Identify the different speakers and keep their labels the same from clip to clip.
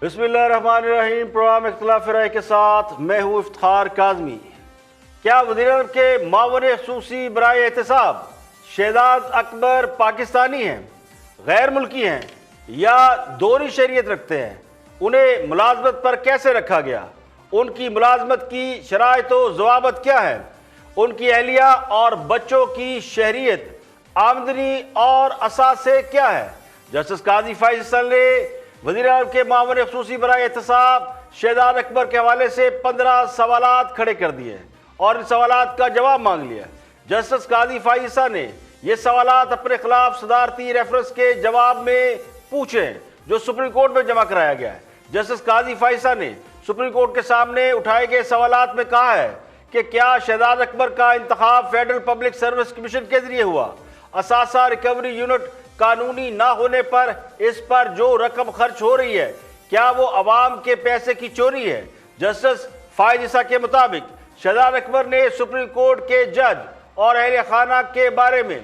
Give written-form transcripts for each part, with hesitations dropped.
Speaker 1: بسم اللہ الرحمن الرحیم۔ پروگرام اختلاف رائے کے ساتھ میں ہوں افتخار کاظمی۔ کیا وزیر اعظم کے معاون خصوصی برائے احتساب شہزاد اکبر پاکستانی ہیں، غیر ملکی ہیں یا دوہری شہریت رکھتے ہیں؟ انہیں ملازمت پر کیسے رکھا گیا؟ ان کی ملازمت کی شرائط و ضوابط کیا ہے؟ ان کی اہلیہ اور بچوں کی شہریت، آمدنی اور اثاثے کیا ہے؟ جسٹس قاضی فائز حسن نے وزیر اعظم کے معاون خصوصی برائے احتساب شہزاد اکبر کے حوالے سے 15 سوالات کھڑے کر دیے اور ان سوالات کا جواب مانگ لیا۔ جسٹس قاضی فائز حسن نے یہ سوالات اپنے خلاف صدارتی ریفرنس کے جواب میں پوچھے ہیں جو سپریم کورٹ میں جمع کرایا گیا ہے۔ جسٹس قاضی فائز حسن نے سپریم کورٹ کے سامنے اٹھائے گئے سوالات میں کہا ہے کہ کیا شہزاد اکبر کا انتخاب فیڈرل پبلک سروس کمیشن کے ذریعے ہوا؟ اثاثہ ریکوری یونٹ قانونی نہ ہونے پر اس پر جو رقم خرچ ہو رہی ہے کیا وہ عوام کے پیسے کی چوری ہے؟ جسٹس فائز حسن کے مطابق شہزاد اکبر نے سپریم کورٹ کے جج اور اہل خانہ کے بارے میں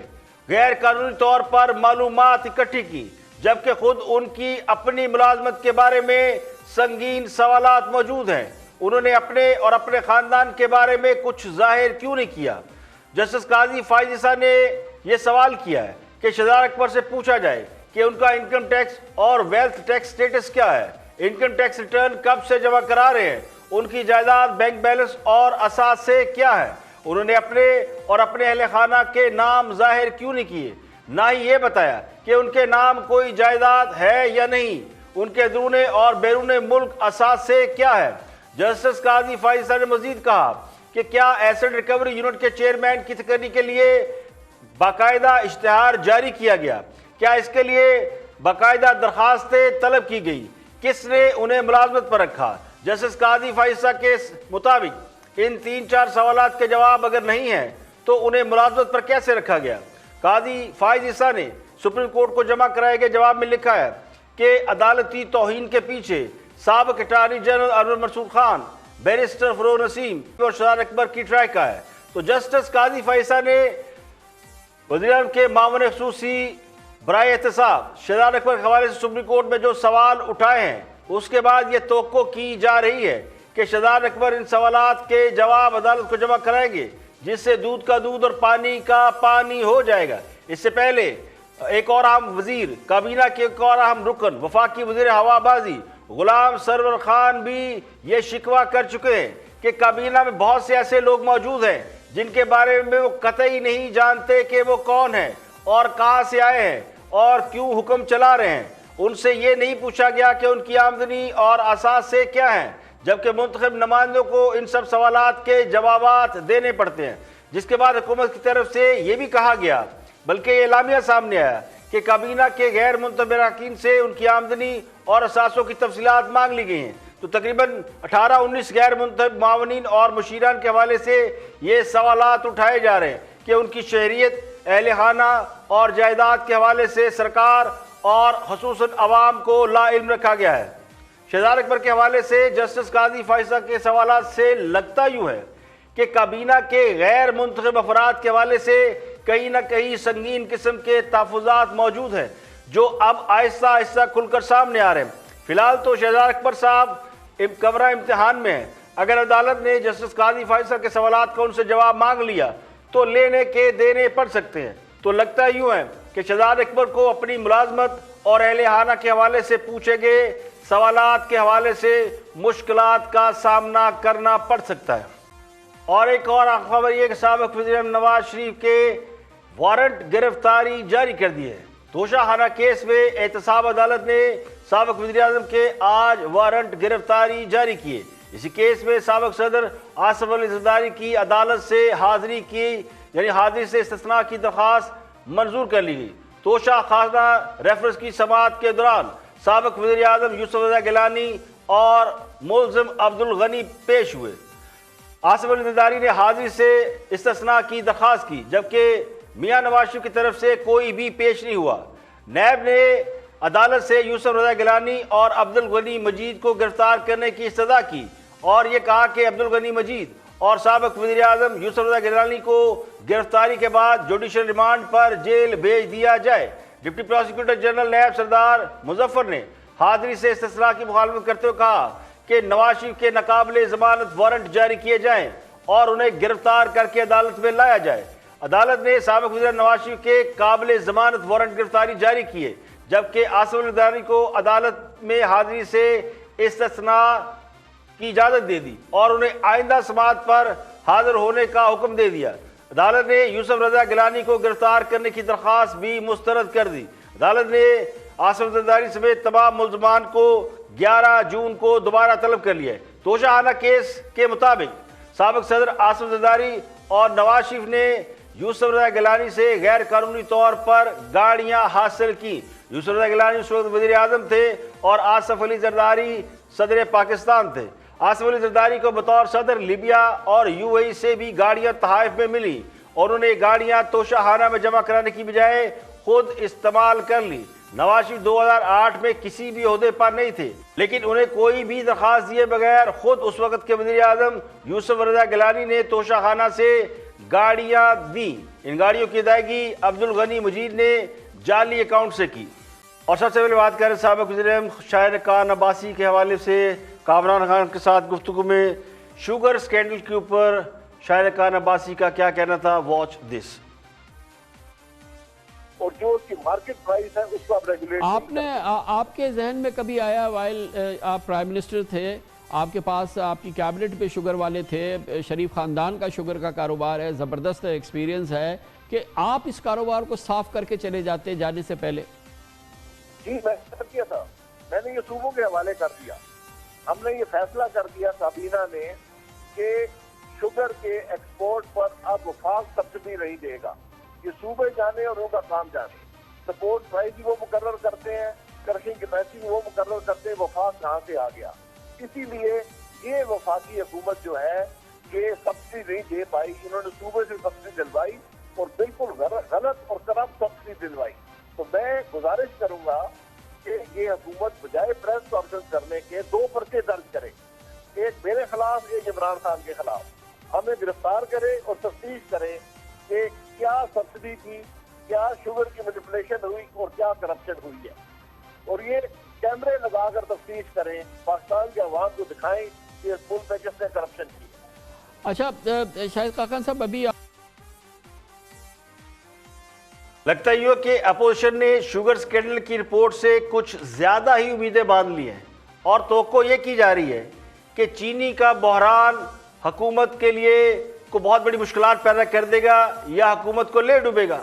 Speaker 1: غیر قانونی طور پر معلومات اکٹھی کی، جبکہ خود ان کی اپنی ملازمت کے بارے میں سنگین سوالات موجود ہیں۔ انہوں نے اپنے اور اپنے خاندان کے بارے میں کچھ ظاہر کیوں نہیں کیا؟ جسٹس قاضی فائز حسن نے یہ سوال کیا ہے کہ شہزاد اکبر سے پوچھا جائے کہ ان کا انکم ٹیکس اور ویلتھ ٹیکس سٹیٹس کیا ہے، انکم ٹیکس ریٹرن کب سے جمع کرا رہے ہیں، ان کی جائیداد، بینک بیلنس اور اثاثے کیا ہے؟ انہوں نے اپنے اور اپنے اہل خانہ کے نام ظاہر کیوں نہیں کیے؟ نہ ہی یہ بتایا کہ ان کے نام کوئی جائیداد ہے یا نہیں، ان کے اندرون اور بیرون ملک اثاثے کیا ہے؟ جسٹس قاضی فائز حسن نے مزید کہا کہ کیا ایسڈ ریکوری یونٹ کے چیئرمین کی تقرری کے لیے باقاعدہ اشتہار جاری کیا گیا؟ کیا اس کے لیے باقاعدہ درخواستیں طلب کی گئی؟ کس نے انہیں ملازمت پر رکھا؟ جسٹس قاضی فائز حسن کے مطابق ان 3-4 سوالات کے جواب اگر نہیں ہیں تو انہیں ملازمت پر کیسے رکھا گیا؟ قاضی فائز حسن نے سپریم کورٹ کو جمع کرائے گئے جواب میں لکھا ہے کہ عدالتی توہین کے پیچھے سابق اٹارنی جنرل انور منصور خان، بیرسٹر فروغ نسیم اور شہزاد اکبر کی ٹرائیکا ہے۔ تو جسٹس قاضی فائز حسن نے وزیر اعظم کے معاون خصوصی برائے احتساب شہزاد اکبر کے حوالے سے سپریم کورٹ میں جو سوال اٹھائے ہیں اس کے بعد یہ توقع کی جا رہی ہے کہ شہزاد اکبر ان سوالات کے جواب عدالت کو جمع کرائیں گے، جس سے دودھ کا دودھ اور پانی کا پانی ہو جائے گا۔ اس سے پہلے ایک اور اہم وزیر کابینہ کے ایک اور اہم رکن وفاقی وزیر ہوا بازی غلام سرور خان بھی یہ شکوہ کر چکے ہیں کہ کابینہ میں بہت سے ایسے لوگ موجود ہیں جن کے بارے میں وہ قطعی نہیں جانتے کہ وہ کون ہیں اور کہاں سے آئے ہیں اور کیوں حکم چلا رہے ہیں۔ ان سے یہ نہیں پوچھا گیا کہ ان کی آمدنی اور اثاثے کیا ہیں، جبکہ منتخب نمائندوں کو ان سب سوالات کے جوابات دینے پڑتے ہیں، جس کے بعد حکومت کی طرف سے یہ بھی کہا گیا، بلکہ یہ اعلامیہ سامنے آیا کہ کابینہ کے غیر منتخب اراکین سے ان کی آمدنی اور اثاثوں کی تفصیلات مانگ لی گئی ہیں۔ تو تقریباً 18-19 غیر منتخب معاونین اور مشیران کے حوالے سے یہ سوالات اٹھائے جا رہے ہیں کہ ان کی شہریت، اہل خانہ اور جائیداد کے حوالے سے سرکار اور خصوصاً عوام کو لا علم رکھا گیا ہے۔ شہزاد اکبر کے حوالے سے جسٹس قاضی فائز حسن کے سوالات سے لگتا یوں ہے کہ کابینہ کے غیر منتخب افراد کے حوالے سے کہیں نہ کہیں سنگین قسم کے تحفظات موجود ہیں جو اب آہستہ آہستہ کھل کر سامنے آ رہے ہیں۔ فی الحال تو شہزاد اکبر صاحب کمرہ امتحان میں ہیں۔ اگر عدالت نے جسٹس قاضی فائز حسن کے سوالات کا ان سے جواب مانگ لیا تو لینے کے دینے پڑ سکتے ہیں۔ تو لگتا یوں ہے کہ شہزاد اکبر کو اپنی ملازمت اور اہل خانہ کے حوالے سے پوچھے گئے سوالات کے حوالے سے مشکلات کا سامنا کرنا پڑ سکتا ہے۔ اور ایک اور خبر یہ کہ سابق وزیر اعظم نواز شریف کے وارنٹ گرفتاری جاری کر دی ہے۔ توشہ خانہ کیس میں احتساب عدالت نے سابق وزیر اعظم کے آج وارنٹ گرفتاری جاری کیے۔ اسی کیس میں سابق صدر آصف علی زرداری کی عدالت سے حاضری سے استثناء کی درخواست منظور کر لی گئی۔ توشہ خانہ ریفرنس کی سماعت کے دوران سابق وزیر اعظم یوسف رضا گیلانی اور ملزم عبدالغنی پیش ہوئے۔ آصف علی زرداری نے حاضری سے استثناء کی درخواست کی، جبکہ میاں نواز شریف کی طرف سے کوئی بھی پیش نہیں ہوا۔ نیب نے عدالت سے یوسف رضا گیلانی اور عبدالغنی مجید کو گرفتار کرنے کی استدعا کی اور یہ کہا کہ عبدالغنی مجید اور سابق وزیر اعظم یوسف رضا گیلانی کو گرفتاری کے بعد جوڈیشل ریمانڈ پر جیل بھیج دیا جائے۔ ڈپٹی پروسیکیوٹر جنرل نیب سردار مظفر نے حاضری سے استثناء کی مخالفت کرتے ہوئے کہا کہ نواز شریف کے ناقابل ضمانت وارنٹ جاری کیے جائیں اور انہیں گرفتار کر کے عدالت میں لایا جائے۔ عدالت نے سابق وزیر نواز شریف کے قابل ضمانت وارنٹ گرفتاری جاری کیے، جبکہ آصف علی زرداری کو عدالت میں حاضری سے استثناء کی اجازت دے دی اور انہیں آئندہ سماعت پر حاضر ہونے کا حکم دے دیا۔ عدالت نے یوسف رضا گیلانی کو گرفتار کرنے کی درخواست بھی مسترد کر دی۔ عدالت نے آصف زرداری سمیت تمام ملزمان کو 11 جون کو دوبارہ طلب کر لیا ہے۔ توشہانہ کیس کے مطابق سابق صدر آصف زرداری اور نواز شریف نے یوسف رضا گیلانی سے غیر قانونی طور پر گاڑیاں حاصل کی۔ یوسف رضا گیلانی اس وقت وزیر اعظم تھے اور آصف علی زرداری صدر پاکستان تھے۔ آصف علی زرداری کو بطور صدر لیبیا اور یو اے ای سے بھی گاڑیاں تحائف میں ملی اور انہیں گاڑیاں توشہانہ میں جمع کرانے کی بجائے خود استعمال کر لی۔ نواز شریف 2008 میں کسی بھی عہدے پر نہیں تھے، لیکن انہیں کوئی بھی درخواست دیے بغیر خود اس وقت کے وزیر اعظم یوسف رضا گیلانی نے توشہانہ سے گاڑیاں دیں۔ ان گاڑیوں کی ادائیگی عبدالغنی مجید نے جعلی اکاؤنٹ سے کی۔ اور سب سے پہلے بات کریں سابق وزیر اعظم شاہد خان عباسی کے حوالے سے کامران خان کے ساتھ گفتگو میں شوگر سکینڈل کے اوپر شاہد خان عباسی کا کیا کہنا تھا، واچ دس۔
Speaker 2: اور جو اس کی مارکیٹ پرائس ہے اس کو آپ ریگولیٹ
Speaker 3: آپ کے ذہن میں کبھی آیا وائل آپ پرائم منسٹر تھے، آپ کے پاس آپ کی کیبنٹ پہ شوگر والے تھے، شریف خاندان کا شوگر کا کاروبار ہے، زبردست ایکسپیرینس ہے، کہ آپ اس کاروبار کو صاف کر کے چلے جاتے جانے سے پہلے؟
Speaker 2: جی میں کر دیا تھا، میں نے یہ صوبوں کے حوالے کر دیا۔ ہم نے یہ فیصلہ کر دیا کابینہ نے کہ شوگر کے ایکسپورٹ پر اب وفاق سبسڈی نہیں دے گا، یہ صوبے جانے اور ان کا کام جانے۔ سپورٹ پرائز بھی وہ مقرر کرتے ہیں، کرشنگ کیپیسٹی بھی وہ مقرر کرتے ہیں، وفاق کہاں سے آ گیا؟ اسی لیے یہ وفاقی حکومت جو ہے یہ سبسڈی نہیں دے پائی، انہوں نے صوبے سے سبسڈی دلوائی اور بالکل غلط اور کرپٹ سبسڈی دلوائی۔ تو میں گزارش کروں گا کہ یہ حکومت بجائے پریس کانفرنس کرنے کے 2 پرچے درج کرے، ایک میرے خلاف، ایک عمران خان کے خلاف۔ ہمیں گرفتار کرے اور تفتیش کرے کہ کیا سبسڈی تھی، کیا شوگر کی مینیپولیشن ہوئی اور کیا کرپشن ہوئی ہے، اور یہ کیمرے لگا کر تفتیش کریں، پاکستان کے عوام کو دکھائیں کہ اس ملک میں کس نے کرپشن کی۔
Speaker 3: اچھا شاہد خاقان صاحب، ابھی
Speaker 1: لگتا ہے کہ اپوزیشن نے شوگر سکینڈل کی رپورٹ سے کچھ زیادہ ہی امیدیں باندھ لی ہیں اور توقع یہ کی جا رہی ہے کہ چینی کا بحران حکومت کے لیے کو بہت بڑی مشکلات پیدا کر دے گا یا حکومت کو لے ڈوبے گا۔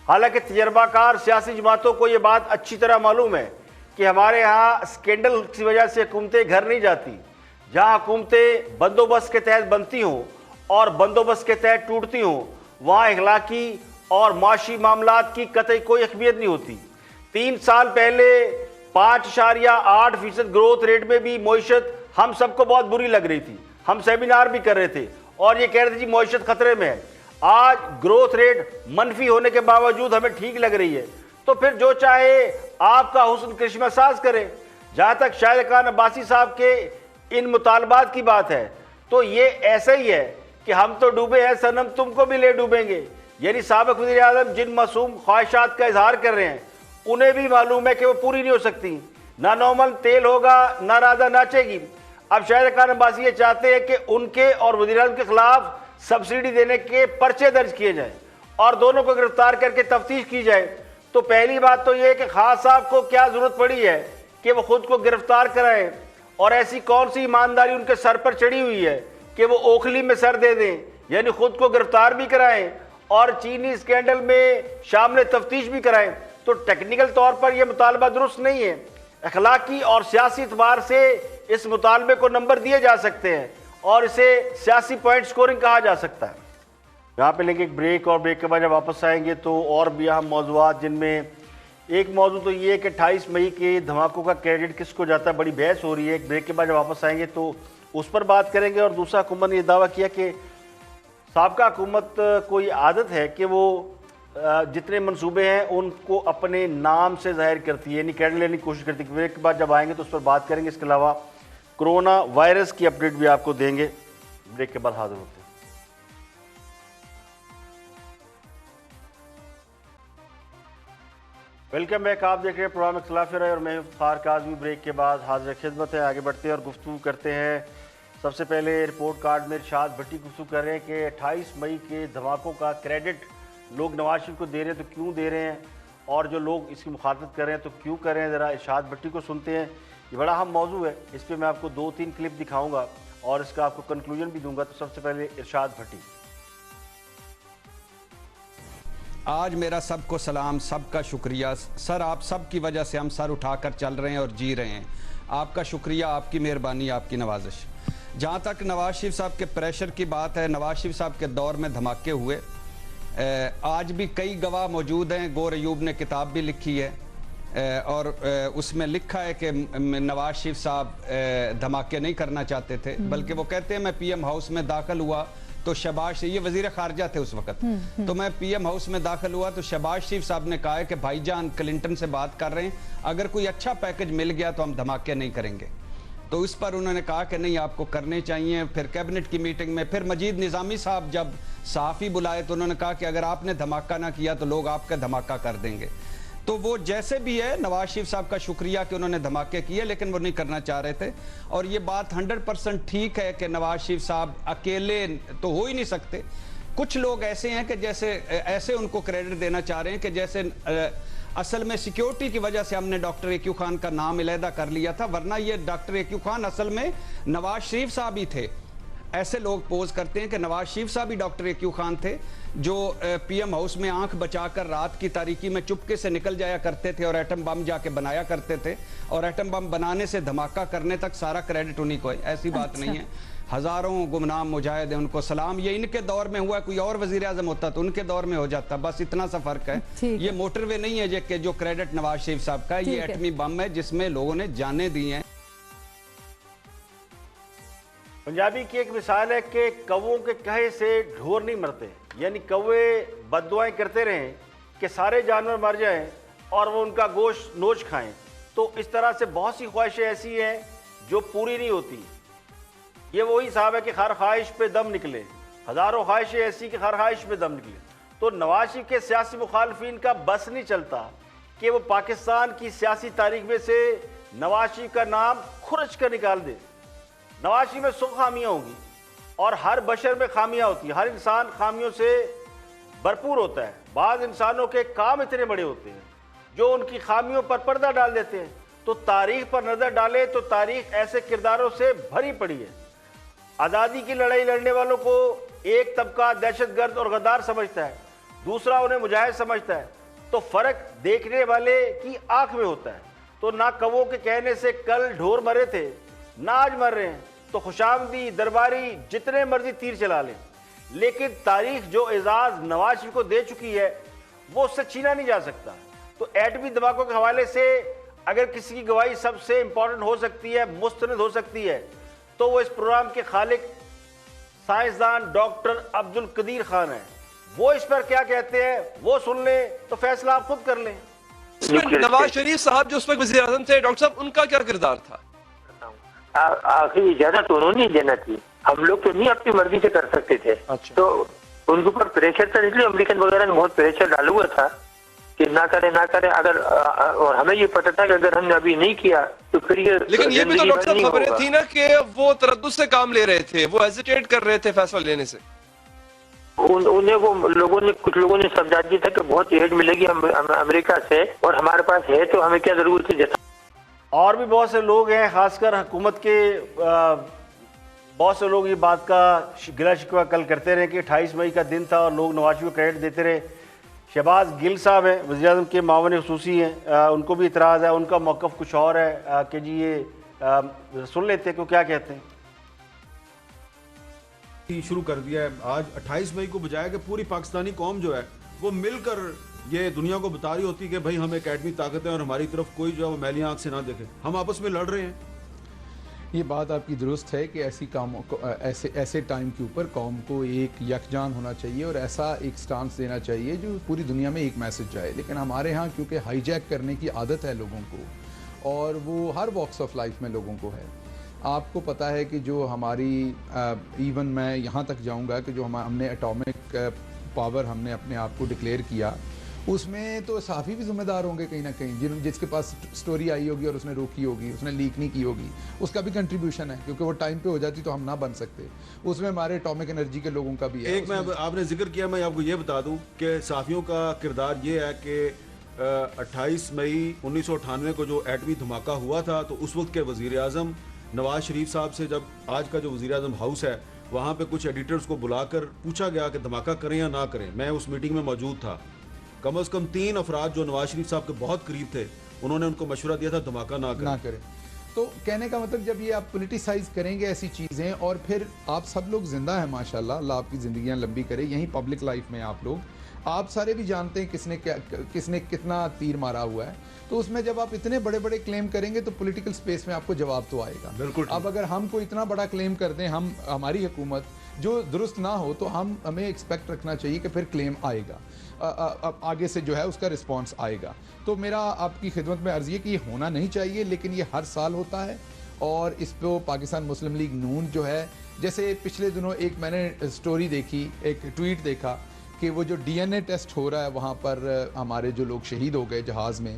Speaker 1: حالانکہ تجربہ کار سیاسی جماعتوں کو یہ بات اچھی طرح معلوم ہے کہ ہمارے ہاں سکینڈل کی وجہ سے حکومتیں گھر نہیں جاتی۔ جہاں حکومتیں بندوبست کے تحت بنتی ہوں اور بندوبست کے تحت ٹوٹتی ہوں، وہاں اخلاقی اور معاشی معاملات کی قطعی کوئی اہمیت نہیں ہوتی۔ 3 سال پہلے 5.8% گروتھ ریٹ میں بھی معیشت ہم سب کو بہت بری لگ رہی تھی، ہم سیمینار بھی کر رہے تھے اور یہ کہہ رہے تھے جی معیشت خطرے میں ہے۔ آج گروتھ ریٹ منفی ہونے کے باوجود ہمیں ٹھیک لگ رہی ہے، تو پھر جو چاہے آپ کا حسن کرشمہ ساز کرے۔ جہاں تک شاہد خان عباسی صاحب کے ان مطالبات کی بات ہے تو یہ ایسا ہی ہے کہ ہم تو ڈوبے ہیں صنم، تم کو بھی لے ڈوبیں گے۔ یعنی سابق وزیر اعظم جن معصوم خواہشات کا اظہار کر رہے ہیں انہیں بھی معلوم ہے کہ وہ پوری نہیں ہو سکتی، نہ نارمل تیل ہوگا نہ راجہ ناچے گی۔ اب شاہد خان عباسی یہ چاہتے ہیں کہ ان کے اور وزیر اعظم کے خلاف سبسڈی دینے کے پرچے درج کیے جائیں اور دونوں کو گرفتار کر کے تفتیش کی جائے۔ تو پہلی بات تو یہ ہے کہ خان صاحب کو کیا ضرورت پڑی ہے کہ وہ خود کو گرفتار کرائیں، اور ایسی کون سی ایمانداری ان کے سر پر چڑھی ہوئی ہے کہ وہ اوکھلی میں سر دے دیں، یعنی خود کو گرفتار بھی کرائیں اور چینی اسکینڈل میں شامل تفتیش بھی کرائیں۔ تو ٹیکنیکل طور پر یہ مطالبہ درست نہیں ہے، اخلاقی اور سیاسی اعتبار سے اس مطالبے کو نمبر دیے جا سکتے ہیں اور اسے سیاسی پوائنٹ سکورنگ کہا جا سکتا ہے۔ یہاں پہ لیں گے ایک بریک، اور بریک کے بعد جب واپس آئیں گے تو اور بھی اہم موضوعات، جن میں ایک موضوع تو یہ ہے کہ 28 مئی کے دھماکوں کا کریڈٹ کس کو جاتا ہے، بڑی بحث ہو رہی ہے۔ ایک بریک کے بعد جب واپس آئیں گے تو اس پر بات کریں گے، اور دوسرا حکومت نے یہ دعویٰ کیا کہ سابقہ حکومت کو یہ عادت ہے کہ وہ جتنے منصوبے ہیں ان کو اپنے نام سے ظاہر کرتی ہے، یعنی کریڈٹ لینے کی کوشش کرتی ہے۔ بریک کے بعد جب آئیں گے تو اس پر بات کریں گے۔ اس کے علاوہ کرونا وائرس کی اپڈیٹ بھی آپ کو دیں گے۔ بریک کے بعد حاضر ہوتے ہیں۔ Welcome back. آپ دیکھ رہے ہیں پروگرام اختلاف رائے اور میں افتخار کاظمی. بریک کے بعد حاضر خدمت ہے. آگے بڑھتے ہیں اور گفتگو کرتے ہیں. سب سے پہلے رپورٹ کارڈ میں ارشاد بھٹی گفتگو کر رہے ہیں کہ 28 مئی کے دھماکوں کا کریڈٹ لوگ نواز شریف کو دے رہے ہیں تو کیوں دے رہے ہیں، اور جو لوگ اس کی مخالفت کر رہے ہیں تو کیوں کر رہے ہیں. ذرا ارشاد بھٹی کو سنتے ہیں. یہ بڑا اہم موضوع ہے، اس پہ میں آپ کو 2-3 کلپ دکھاؤں گا اور اس کا آپ کو کنکلوژن بھی دوں گا. تو سب سے پہلے ارشاد بھٹی.
Speaker 4: آج میرا سب کو سلام، سب کا شکریہ. سر آپ سب کی وجہ سے ہم سر اٹھا کر چل رہے ہیں اور جی رہے ہیں. آپ کا شکریہ، آپ کی مہربانی، آپ کی نوازش. جہاں تک نواز شریف صاحب کے پریشر کی بات ہے، نواز شریف صاحب کے دور میں دھماکے ہوئے. آج بھی کئی گواہ موجود ہیں. گور ایوب نے کتاب بھی لکھی ہے اور اس میں لکھا ہے کہ نواز شریف صاحب دھماکے نہیں کرنا چاہتے تھے، بلکہ وہ کہتے ہیں میں پی ایم ہاؤس میں داخل ہوا تو شہباز شریف، یہ وزیر خارجہ تھے اس وقت، تو میں پی ایم ہاؤس میں داخل ہوا تو شہباز شریف صاحب نے کہا ہے کہ بھائی جان کلنٹن سے بات کر رہے ہیں، اگر کوئی اچھا پیکج مل گیا تو ہم دھماکے نہیں کریں گے. تو اس پر انہوں نے کہا کہ نہیں آپ کو کرنے چاہیے. پھر کیبنٹ کی میٹنگ میں پھر مجید نظامی صاحب جب صحافی بلائے تو انہوں نے کہا کہ اگر آپ نے دھماکہ نہ کیا تو لوگ آپ کا دھماکہ کر دیں گے. تو وہ جیسے بھی ہے، نواز شریف صاحب کا شکریہ کہ انہوں نے دھماکے کیے، لیکن وہ نہیں کرنا چاہ رہے تھے. اور یہ بات 100% ٹھیک ہے کہ نواز شریف صاحب اکیلے تو ہو ہی نہیں سکتے. کچھ لوگ ایسے ہیں کہ جیسے ایسے ان کو کریڈٹ دینا چاہ رہے ہیں کہ جیسے اصل میں سیکیورٹی کی وجہ سے ہم نے ڈاکٹر ایکیو خان کا نام علیحدہ کر لیا تھا، ورنہ یہ ڈاکٹر ایکیو خان اصل میں نواز شریف صاحب ہی تھے. ایسے لوگ پوز کرتے ہیں کہ نواز شریف صاحب ہی ڈاکٹر ایکیو خان تھے جو پی ایم ہاؤس میں آنکھ بچا کر رات کی تاریکی میں چپکے سے نکل جایا کرتے تھے اور ایٹم بم جا کے بنایا کرتے تھے، اور ایٹم بم بنانے سے دھماکہ کرنے تک سارا کریڈٹ انہی کو ہے. ایسی بات نہیں ہے. ہزاروں گمنام مجاہد ہیں، ان کو سلام. یہ ان کے دور میں ہوا، کوئی اور وزیر اعظم ہوتا تو ان کے دور میں ہو جاتا. بس اتنا سا فرق ہے. یہ موٹر وے نہیں ہے کہ جو کریڈٹ نواز شریف صاحب کا ہے، یہ ایٹمی بم ہے جس میں لوگوں نے جانیں دی ہیں.
Speaker 1: پنجابی کی ایک مثال ہے کہ کووں کے کہے سے ڈھور نہیں مرتے، یعنی کوے بد دعائیں کرتے رہیں کہ سارے جانور مر جائیں اور وہ ان کا گوشت نوچ کھائیں. تو اس طرح سے بہت سی خواہشیں ایسی ہیں جو پوری نہیں ہوتی. یہ وہی صاحب ہے کہ ہر خواہش پہ دم نکلے. ہزاروں خواہشیں ایسی کہ ہر خواہش پہ دم نکلے. تو نواز شریف کے سیاسی مخالفین کا بس نہیں چلتا کہ وہ پاکستان کی سیاسی تاریخ میں سے نواز شریف کا نام کھرچ کر نکال دے. نواز شریف میں 100 خامیاں ہوں گی اور ہر بشر میں خامیاں ہوتی ہیں. ہر انسان خامیوں سے بھرپور ہوتا ہے. بعض انسانوں کے کام اتنے بڑے ہوتے ہیں جو ان کی خامیوں پر پردہ ڈال دیتے ہیں. تو تاریخ پر نظر ڈالے تو تاریخ ایسے کرداروں سے بھری پڑی ہے. آزادی کی لڑائی لڑنے والوں کو ایک طبقہ دہشت گرد اور غدار سمجھتا ہے، دوسرا انہیں مجاہد سمجھتا ہے. تو فرق دیکھنے والے کی آنکھ میں ہوتا ہے. تو نہ کووں کے کہنے سے کل ڈھور مرے تھے، نہ آج مر رہے ہیں. تو خوشامدی درباری جتنے مرضی تیر چلا لیں، لیکن تاریخ جو اعزاز نواز شریف کو دے چکی ہے وہ اس سے چھینا نہیں جا سکتا. تو ایٹمی دھماکوں کے حوالے سے اگر کسی کی گواہی سب سے امپورٹنٹ ہو سکتی ہے، مستند ہو سکتی ہے، تو وہ اس پروگرام کے خالق سائنسدان ڈاکٹر عبد القدیر خان ہیں. وہ اس پر کیا کہتے ہیں وہ سن لیں، تو فیصلہ آپ خود کر لیں.
Speaker 5: نواز شریف صاحب جو اس وقت وزیر اعظم تھے، ڈاکٹر صاحب ان کا کیا کردار تھا؟
Speaker 6: آخری اجازت انہوں نے دینا تھی. ہم لوگ تو نہیں اپنی مرضی سے کر سکتے تھے. تو ان کے اوپر پریشر تھا، اس لیے امریکن وغیرہ نے بہت پریشر ڈالا ہوا تھا کہ نہ کریں نہ کریں. اگر اور ہمیں یہ پتہ تھا کہ اگر ہم نے ابھی نہیں کیا تو پھر یہ
Speaker 5: لیکن یہ بھی تو ڈاکٹر صاحب خبریں تھی نا کہ وہ تردد سے کام لے رہے تھے، وہ ہیزیٹیٹ کر رہے تھے فیصلہ لینے سے.
Speaker 6: انہیں وہ کچھ لوگوں نے سمجھا دیا تھا کہ بہت ایڈ ملے گی امریکہ سے اور ہمارے پاس ہے تو ہمیں کیا ضرورت ہے.
Speaker 1: اور بھی بہت سے لوگ ہیں، خاص کر حکومت کے بہت سے لوگ یہ بات کا گلہ شکوہ کل کرتے رہے کہ 28 مئی کا دن تھا اور لوگ نواز شریف کو کریڈٹ دیتے رہے. شہباز گل صاحب ہیں، وزیر اعظم کے معاون خصوصی ہیں، ان کو بھی اعتراض ہے. ان کا موقف کچھ اور ہے کہ جی یہ سن لیتے کہ وہ کیا کہتے ہیں.
Speaker 7: شروع کر دیا ہے. آج 28 مئی کو بجائے کہ پوری پاکستانی قوم جو ہے وہ مل کر یہ دنیا کو بتا رہی ہوتی کہ بھائی ہم ایک ایٹمی طاقت ہے اور ہماری طرف کوئی جو ہے وہ میلی آنکھ سے نہ دیکھے. ہم آپس میں لڑ رہے ہیں.
Speaker 8: یہ بات آپ کی درست ہے کہ ایسی کاموں کو ایسے ٹائم کے اوپر قوم کو ایک یکجان ہونا چاہیے اور ایسا ایک سٹانس دینا چاہیے جو پوری دنیا میں ایک میسج جائے. لیکن ہمارے ہاں کیونکہ ہائی جیک کرنے کی عادت ہے لوگوں کو اور وہ ہر واکس آف لائف میں لوگوں کو ہے. آپ کو پتہ ہے کہ جو ہماری ایون میں یہاں تک جاؤں گا کہ جو ہم نے اٹامک پاور ہم نے اپنے آپ کو ڈکلیئر کیا، اس میں تو صحافی بھی ذمہ دار ہوں گے کہیں نہ کہیں، جس کے پاس سٹوری آئی ہوگی اور اس نے روکی ہوگی، اس نے لیک نہیں کی ہوگی، اس کا بھی کنٹریبیوشن ہے، کیونکہ وہ ٹائم پہ ہو جاتی تو ہم نہ بن سکتے، اس میں ہمارے اٹامک انرجی کے لوگوں کا بھی ہے۔
Speaker 7: ایک میں آپ نے ذکر کیا، میں آپ کو یہ بتا دوں کہ صحافیوں کا کردار یہ ہے کہ 28 مئی 1998 کو جو ایٹمی دھماکہ ہوا تھا تو اس وقت کے وزیر اعظم نواز شریف صاحب سے، جب آج کا جو وزیر اعظم ہاؤس ہے وہاں پہ کچھ ایڈیٹرز کو بلا کر پوچھا گیا کہ دھماکہ کریں یا نہ کریں، میں اس میٹنگ میں موجود تھا، کم از کم 3 افراد جو نواز شریف صاحب کے بہت قریب تھے انہوں نے ان کو مشورہ دیا تھا دھماکہ نہ کریں۔
Speaker 8: تو کہنے کا مطلب جب یہ آپ پولیٹیسائز کریں گے ایسی چیزیں، اور پھر آپ سب لوگ زندہ ہیں ماشاءاللہ، اللہ آپ کی زندگیاں لمبی کرے، یہیں پبلک لائف میں آپ سارے بھی جانتے ہیں کس نے کتنا تیر مارا ہوا ہے، تو اس میں جب آپ اتنے بڑے بڑے کلیم کریں گے تو پولیٹیکل سپیس میں آپ کو جواب تو آئے گا۔
Speaker 7: بالکل۔
Speaker 8: اب اگر ہم کو اتنا بڑا کلیم کر دیں، ہماری حکومت جو درست نہ ہو، تو ہمیں ایکسپیکٹ رکھنا چاہیے کہ پھر کلیم آئے گا، آگے سے جو ہے اس کا رسپانس آئے گا۔ تو میرا آپ کی خدمت میں عرض یہ کہ یہ ہونا نہیں چاہیے، لیکن یہ ہر سال ہوتا ہے، اور اس پہ پاکستان مسلم لیگ نون جو ہے، جیسے پچھلے دنوں ایک میں نے سٹوری دیکھی، ایک ٹویٹ دیکھا کہ وہ جو ڈی این اے ٹیسٹ ہو رہا ہے وہاں پر ہمارے جو لوگ شہید ہو گئے جہاز میں،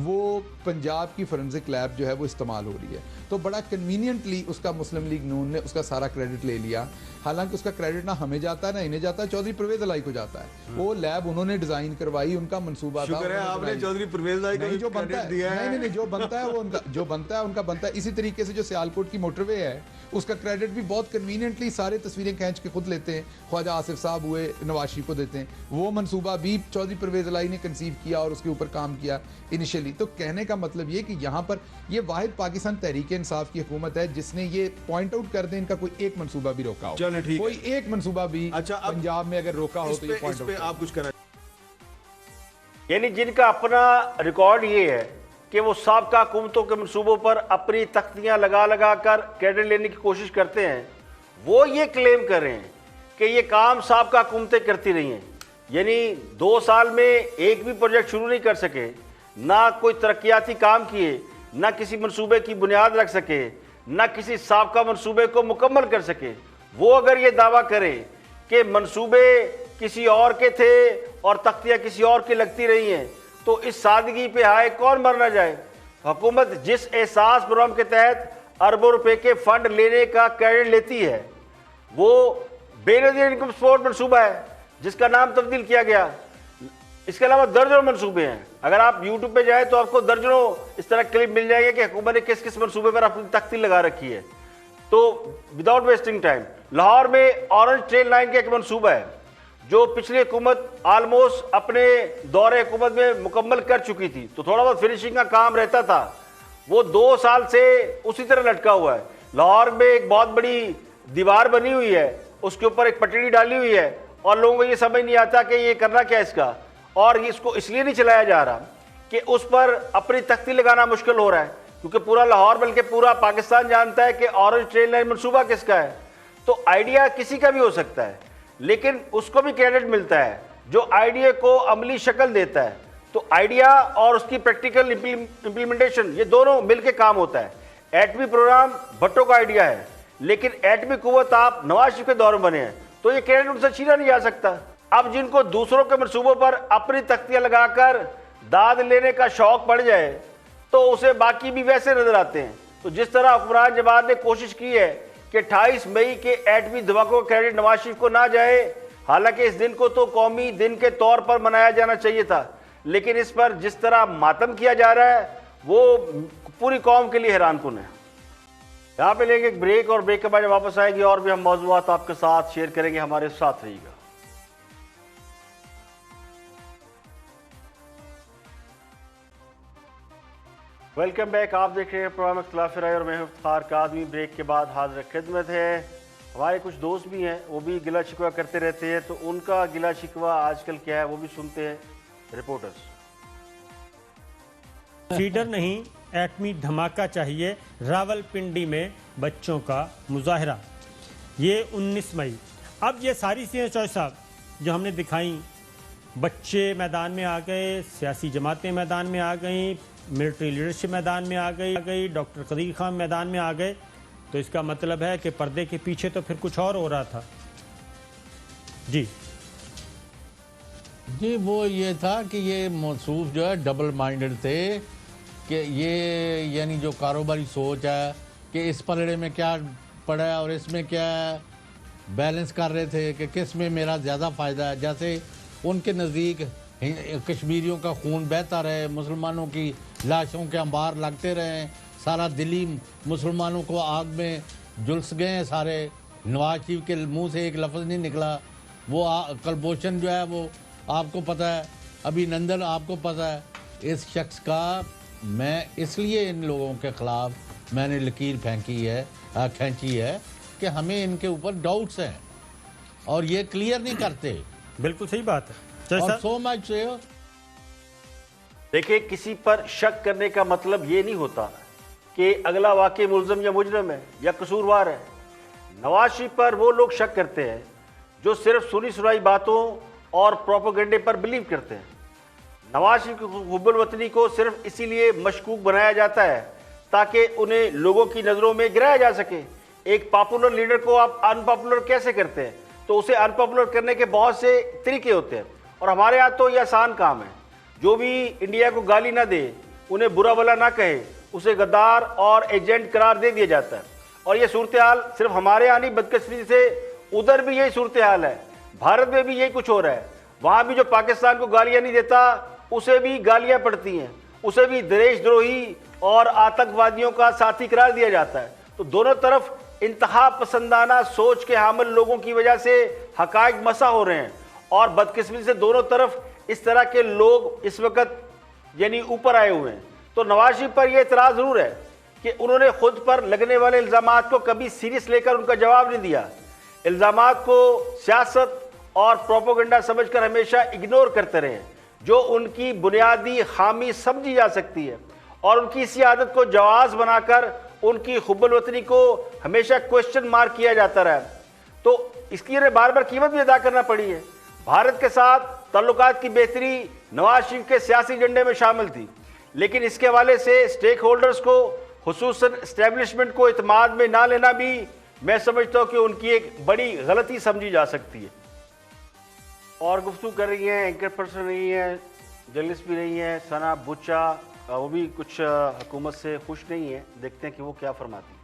Speaker 8: وہ پنجاب کی فورنزک لیب جو ہے وہ استعمال ہو رہی ہے، تو بڑا کنوینینٹلی اس کا مسلم لیگ نون نے اس کا سارا کریڈٹ لے لیا، حالانکہ اس کا کریڈٹ نہ ہمیں جاتا ہے نہ انہیں جاتا ہے، چودھری پرویز علائی کو جاتا ہے، وہ لیب انہوں نے ڈیزائن کروائی، ان کا منصوبہ تھا۔
Speaker 7: شکر ہے آپ نے چودھری پرویز علائی کو
Speaker 8: جو بنتا ہے، نہیں جو بنتا ہے وہ جو بنتا ہے ان کا بنتا ہے۔ اسی طریقے سے جو سیالکوٹ کی موٹر وے ہے اس کا کریڈٹ بھی بہت کنوینینٹلی سارے تصویریں کھینچ کے خود لیتے ہیں، خواجہ آصف صاحب ہوئے نواز شریف کو دیتے ہیں، وہ منصوبہ بھی چودھری پرویز علائی نے کنسیو کیا اور اس کے اوپر کام کیا انیشلی۔ تو کہنے کا مطلب یہ کہ یہاں پر یہ واحد پاکستان تحریک انصاف کی حکومت ہے جس نے یہ پوائنٹ آؤٹ کر دیں ان کا کوئی ایک منصوبہ بھی روکا ہو، کوئی ایک منصوبہ بھی پنجاب میں اگر روکا ہو تو یہ پوائنٹ آؤٹ
Speaker 7: آپ کچھ کرنا،
Speaker 1: یعنی جن کا اپنا ریکارڈ یہ ہے کہ وہ سابقہ حکومتوں کے منصوبوں پر اپنی تختیاں لگا کر کریڈٹ لینے کی کوشش کرتے ہیں، وہ یہ کلیم کر رہے ہیں کہ یہ کام سابقہ حکومتیں کرتی رہی ہیں، یعنی 2 سال میں ایک بھی پروجیکٹ شروع نہیں کر سکے، نہ کوئی ترقیاتی کام کیے، نہ کسی منصوبے کی بنیاد رکھ سکے، نہ کسی سابقہ منصوبے کو مکمل کر سکے۔ وہ اگر یہ دعویٰ کرے کہ منصوبے کسی اور کے تھے اور تختیاں کسی اور کی لگتی رہی ہیں، تو اس سادگی پہ ہائے کون مر نہ جائے۔ حکومت جس احساس پروگرام کے تحت اربوں روپے کے فنڈ لینے کا کریڈٹ لیتی ہے وہ بے نظیر انکم سپورٹ منصوبہ ہے جس کا نام تبدیل کیا گیا، اس کے علاوہ درجنوں منصوبے ہیں، اگر آپ یوٹیوب پہ جائیں تو آپ کو درجنوں اس طرح کلپ مل جائے گا کہ حکومت نے کس کس منصوبے پر اپنی تختی لگا رکھی ہے۔ تو وداؤٹ ویسٹنگ ٹائم، لاہور میں اورنج ٹرین لائن کا ایک منصوبہ ہے جو پچھلی حکومت آلموسٹ اپنے دور حکومت میں مکمل کر چکی تھی، تو تھوڑا بہت فنیشنگ کا کام رہتا تھا، وہ 2 سال سے اسی طرح لٹکا ہوا ہے۔ لاہور میں ایک بہت بڑی دیوار بنی ہوئی ہے، اس کے اوپر ایک پٹڑی ڈالی ہوئی ہے، اور لوگوں کو یہ سمجھ نہیں آتا کہ یہ کرنا کیا اس کا، اور اس کو اس لیے نہیں چلایا جا رہا کہ اس پر اپنی تختی لگانا مشکل ہو رہا ہے، کیونکہ پورا لاہور بلکہ پورا پاکستان جانتا ہے کہ اورنج ٹرین لائن منصوبہ کس کا ہے۔ تو آئیڈیا کسی کا بھی ہو سکتا ہے، لیکن اس کو بھی کریڈٹ ملتا ہے جو آئیڈیا کو عملی شکل دیتا ہے۔ تو آئیڈیا اور اس کی پریکٹیکل امپلیمنٹیشن یہ دونوں مل کے کام ہوتا ہے۔ ایٹمی پروگرام بھٹو کا آئیڈیا ہے، لیکن ایٹمی قوت آپ نواز شریف کے دور میں بنے ہیں، تو یہ کریڈٹ ان سے چھینا نہیں جا سکتا۔ اب جن کو دوسروں کے منصوبوں پر اپنی تختیاں لگا کر داد لینے کا شوق پڑ جائے تو اسے باقی بھی ویسے نظر آتے ہیں۔ تو جس طرح حکمران جماعت نے کوشش کی ہے کہ 28 مئی کے ایٹمی دھماکوں کا کریڈٹ نواز شریف کو نہ جائے، حالانکہ اس دن کو تو قومی دن کے طور پر منایا جانا چاہیے تھا، لیکن اس پر جس طرح ماتم کیا جا رہا ہے وہ پوری قوم کے لیے حیران کن ہے۔ یہاں پہ لیں گے ایک بریک، اور بریک کے بعد واپس آئے گی اور بھی ہم موضوعات آپ کے ساتھ شیئر کریں گے، ہمارے ساتھ رہیے گا۔ ویلکم بیک، آپ دیکھ رہے ہیں پروگرام اختلاف رائے اور میں افتخار کاظمی۔ بریک کے بعد حاضر خدمت ہے۔ ہمارے کچھ دوست بھی ہیں وہ بھی گلہ شکوہ کرتے رہتے ہیں، تو ان کا گلہ شکوہ آج کل کیا ہے وہ بھی سنتے ہیں رپورٹرز۔
Speaker 9: فیڈر نہیں، ایٹمی دھماکہ چاہیے، راول پنڈی میں بچوں کا مظاہرہ، یہ 19 مئی۔ اب یہ ساری چیزیں چوہے صاحب جو ہم نے دکھائیں، بچے میدان میں آ گئے، سیاسی جماعتیں میدان میں آ گئیں، ملٹری لیڈرشپ میدان میں آ گئی، ڈاکٹر قدیر خان میدان میں آ گئے، تو اس کا مطلب ہے کہ پردے کے پیچھے تو پھر کچھ اور ہو رہا تھا۔ جی
Speaker 10: جی وہ یہ تھا کہ یہ موصوف جو ہے ڈبل مائنڈڈ تھے کہ یہ یعنی جو کاروباری سوچ ہے کہ اس پلڑے میں کیا پڑا ہے اور اس میں کیا ہے، بیلنس کر رہے تھے کہ کس میں میرا زیادہ فائدہ ہے. جیسے ان کے نزدیک کشمیریوں کا خون بہتا رہے، مسلمانوں کی لاشوں کے انبار لگتے رہے، سارا دلی مسلمانوں کو آگ میں جلس گئے ہیں سارے. نواز شریف کے منہ سے ایک لفظ نہیں نکلا. وہ کلبوشن جو ہے وہ آپ کو پتہ ہے، ابھی نندن آپ کو پتہ ہے. اس شخص کا میں اس لیے ان لوگوں کے خلاف میں نے لکیر کھینچی ہے کہ ہمیں ان کے اوپر ڈاؤٹس ہیں اور یہ کلیئر نہیں کرتے.
Speaker 9: بالکل صحیح بات ہے.
Speaker 10: اور سو مچ
Speaker 1: دیکھیں، کسی پر شک کرنے کا مطلب یہ نہیں ہوتا کہ اگلا واقعی ملزم یا مجرم ہے یا قصوروار ہے. نواز شریف پر وہ لوگ شک کرتے ہیں جو صرف سنی سنائی باتوں اور پروپیگنڈے پر بلیو کرتے ہیں. نواز شریف کی حب الوطنی کو صرف اسی لیے مشکوک بنایا جاتا ہے تاکہ انہیں لوگوں کی نظروں میں گرایا جا سکے. ایک پاپولر لیڈر کو آپ ان پاپولر کیسے کرتے ہیں؟ تو اسے ان پاپولر کرنے کے بہت سے طریقے ہوتے ہیں، اور ہمارے ہاں تو یہ آسان کام ہے. جو بھی انڈیا کو گالی نہ دے، انہیں برا بھلا نہ کہے، اسے غدار اور ایجنٹ قرار دے دیا جاتا ہے. اور یہ صورتحال صرف ہمارے یہاں نہیں، بدقسمتی سے ادھر بھی یہی صورتحال ہے. بھارت میں بھی یہی کچھ ہو رہا ہے. وہاں بھی جو پاکستان کو گالیاں نہیں دیتا اسے بھی گالیاں پڑتی ہیں، اسے بھی دیش دروہی اور آتنکوادیوں کا ساتھی قرار دیا جاتا ہے. تو دونوں طرف انتہا پسندانہ سوچ کے حامل لوگوں کی وجہ سے حقائق مسح ہو رہے ہیں، اور بدقسمتی سے دونوں طرف اس طرح کے لوگ اس وقت یعنی اوپر آئے ہوئے ہیں. تو نواز شریف پر یہ اعتراض ضرور ہے کہ انہوں نے خود پر لگنے والے الزامات کو کبھی سیریس لے کر ان کا جواب نہیں دیا. الزامات کو سیاست اور پروپیگنڈا سمجھ کر ہمیشہ اگنور کرتے رہے، جو ان کی بنیادی خامی سمجھی جا سکتی ہے، اور ان کی اسی عادت کو جواز بنا کر ان کی حب الوطنی کو ہمیشہ کوشچن مارک کیا جاتا رہا. تو اس کی انہیں بار بار قیمت بھی ادا کرنا پڑی ہے. بھارت کے ساتھ تعلقات کی بہتری نواز شریف کے سیاسی ایجنڈے میں شامل تھی، لیکن اس کے حوالے سے اسٹیک ہولڈرز کو، خصوصاً اسٹیبلشمنٹ کو اعتماد میں نہ لینا بھی میں سمجھتا ہوں کہ ان کی ایک بڑی غلطی سمجھی جا سکتی ہے. اور گفتگو کر رہی ہیں، اینکر پرسن رہی ہیں، جرنلسٹ بھی رہی ہیں ثنا بچا. وہ بھی کچھ حکومت سے خوش نہیں ہیں. دیکھتے ہیں کہ وہ کیا فرماتی ہیں.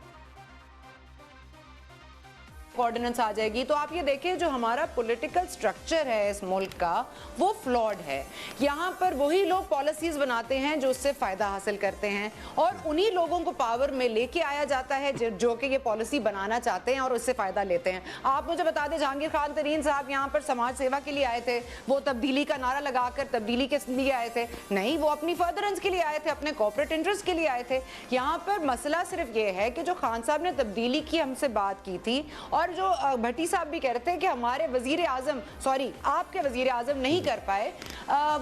Speaker 11: آرڈیننس آ جائے گی تو آپ یہ دیکھیں جو ہمارا پولیٹیکل سٹرکچر ہے اس ملک کا وہ فلاڈ ہے. یہاں پر وہی لوگ پالیسیز بناتے ہیں جو اس سے فائدہ حاصل کرتے ہیں، اور انہی لوگوں کو پاور میں لے کے آیا جاتا ہے جو کہ یہ پالیسی بنانا چاہتے ہیں اور اس سے فائدہ لیتے ہیں. آپ مجھے بتا دیں، جہانگیر خان ترین صاحب یہاں پر سماج سیوا کے لیے آئے تھے، وہ تبدیلی کا نعرہ لگا کر تبدیلی کے لیے آئے تھے؟ نہیں، وہ اپنی فردرنس کے لیے آئے تھے، اپنے کارپوریٹ انٹرسٹ کے لیے آئے تھے. یہاں پر مسئلہ صرف یہ ہے کہ جو خان صاحب نے تبدیلی کی ہم سے بات کی تھی، اور جو بھٹی صاحب بھی کہہ رہے تھے کہ ہمارے وزیر اعظم آپ کے وزیر اعظم نہیں کر پائے،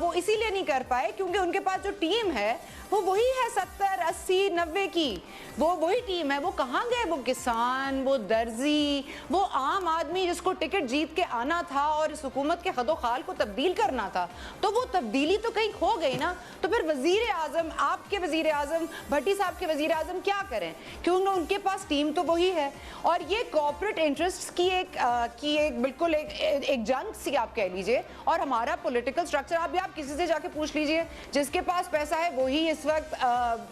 Speaker 11: وہ اسی لیے نہیں کر پائے کیونکہ ان کے پاس جو ٹیم ہے وہ وہی ہے 70 80 90 کی، وہ وہی ٹیم ہے. وہ کہاں گئے؟ وہ کسان، وہ درزی، وہ عام آدمی جس کو ٹکٹ جیت کے آنا تھا اور اس حکومت کے خد و خال کو تبدیل کرنا تھا. تو وہ تبدیلی تو کہیں کھو گئی نا. تو پھر وزیر اعظم، آپ کے وزیر اعظم، بھٹی صاحب کے وزیر اعظم کیا کریں؟ کیوں ان کے پاس ٹیم تو وہی ہے. اور یہ کارپوریٹ انٹرسٹ کی ایک بالکل ایک جنگ سی آپ کہہ لیجئے. اور ہمارا پولیٹیکل سٹرکچر آپ کسی سے جا کے پوچھ لیجئے، جس کے پاس پیسہ ہے وہی اس وقت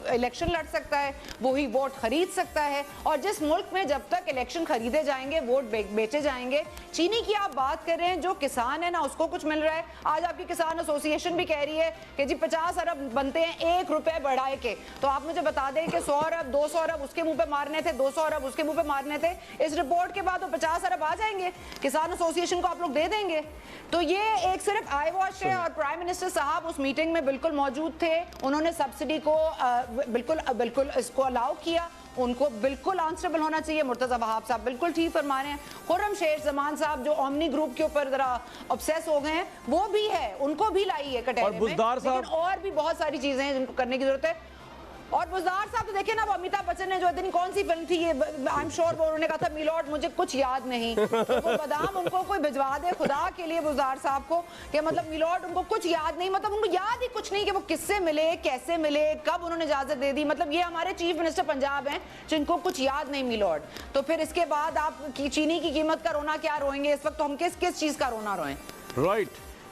Speaker 11: الیکشن لڑ سکتا ہے، وہی ووٹ خرید سکتا ہے. اور جس ملک میں جب تک الیکشن خریدے جائیں گے، ووٹ بیچے جائیں گے. چینی کی آپ بات کر رہے ہیں، جو کسان ہے نا اس کو کچھ مل رہا ہے. آج آپ کی کسان ایسوسی ایشن بھی کہہ رہی ہے کہ جی 50 ارب بنتے ہیں 1 روپے بڑھائے کے. تو آپ مجھے بتا دیں کہ 100 ارب 200 ارب اس کے منہ پہ مارنے تھے، 200 ارب اس کے منہ پہ مارنے تھے. اس رپورٹ کے بعد وہ 50 ارب آ جائیں گے، کسان ایسوسی ایشن کو آپ لوگ دے دیں گے. تو یہ ایک صرف آئی واش ہے. اور پرائم منسٹر صاحب اس میٹنگ میں بالکل موجود تھے، انہوں نے سبسڈی کو بالکل اس کو الاؤ کیا. ان کو بالکل آنسریبل ہونا چاہیے. مرتضی وہاب صاحب بالکل ٹھیک فرما رہے ہیں. خرم شیخ زمان صاحب جو اومنی گروپ کے اوپر ذرا obsess ہو گئے ہیں، وہ بھی ہے، ان کو بھی لائی ہے کٹہرے میں. لیکن اور بھی بہت ساری چیزیں ہیں جن کو کرنے کی ضرورت ہے. اور بزدار صاحب تو دیکھیں نا، وہ امیتابھ بچن نے جو اتنی کون سی فلم تھی یہ، آئی ایم شور انہوں نے کہا تھا میلوڈ مجھے کچھ یاد نہیں. تو وہ بادام ان کو کوئی بھجوا دے خدا کے لیے بزدار صاحب کو، کہ مطلب میلوڈ ان کو کچھ یاد نہیں، مطلب ان کو یاد ہی کچھ نہیں کہ وہ کس سے ملے، کیسے ملے، کب انہوں نے اجازت دے دی. مطلب یہ ہمارے چیف منسٹر پنجاب ہیں جن کو کچھ یاد نہیں میلوڈ. تو پھر اس کے بعد آپ چینی کی قیمت کا رونا کیا روئیں گے اس وقت؟ تو ہم کس چیز کا رونا روئیں؟
Speaker 3: رائٹ.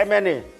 Speaker 1: MNA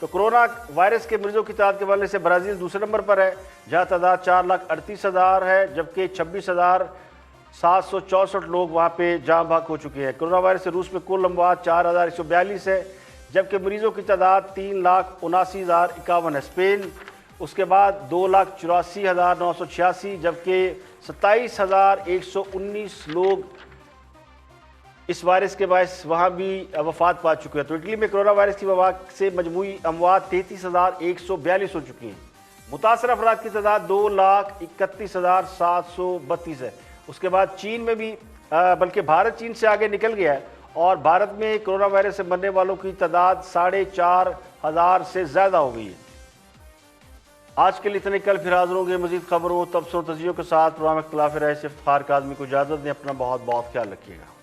Speaker 1: تو کورونا وائرس کے مریضوں کی تعداد کے حوالے سے برازیل دوسرے نمبر پر ہے جہاں تعداد 4,38,000 ہے، جبکہ 26,764 لوگ وہاں پہ جاں بحق ہو چکے ہیں۔ کورونا وائرس سے روس میں کل اموات 4,142 ہے، جبکہ مریضوں کی تعداد 3,79,051 ہے۔ اسپین اس کے بعد 2,84,986، جبکہ 27,119 لوگ اس وائرس کے باعث وہاں بھی وفات پا چکے ہیں۔ تو اٹلی میں کرونا وائرس کی وبا سے مجموعی اموات 33,142 ہو چکی ہیں۔ متاثر افراد کی تعداد 2,31,732 ہے۔ اس کے بعد چین میں بھی بلکہ بھارت چین سے آگے نکل گیا ہے اور بھارت میں کرونا وائرس سے مرنے والوں کی تعداد 4,500 سے زیادہ ہو گئی ہے۔ آج کے لیے اتنے، کل پھر حاضر ہوں گے مزید خبروں، تبصروں، تجزیوں کے ساتھ۔ پروگرام اختلاف رائے سے افتخار کاظمی کو اجازت دیں۔ اپنا بہت بہت خیال رکھیے گا۔